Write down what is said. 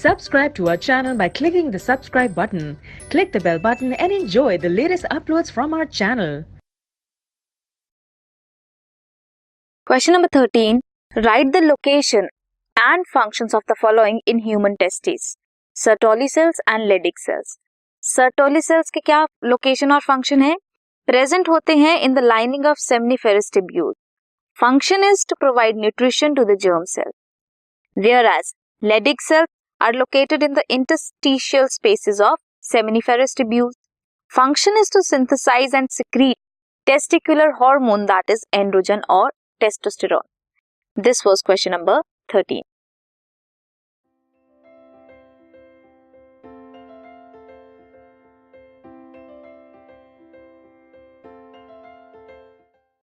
Subscribe to our channel by clicking the subscribe button. Click the bell button and enjoy the latest uploads from our channel. Question number 13. Write the location and functions of the following in human testes: Sertoli cells and Leydig cells. Sertoli cells के क्या location और function है? Present होते हैं in the lining of seminiferous tubule. Function is to provide nutrition to the germ cell. Whereas Leydig cells are located in the interstitial spaces of seminiferous tubules. Function is to synthesize and secrete testicular hormone, that is androgen or testosterone. This was question number 13.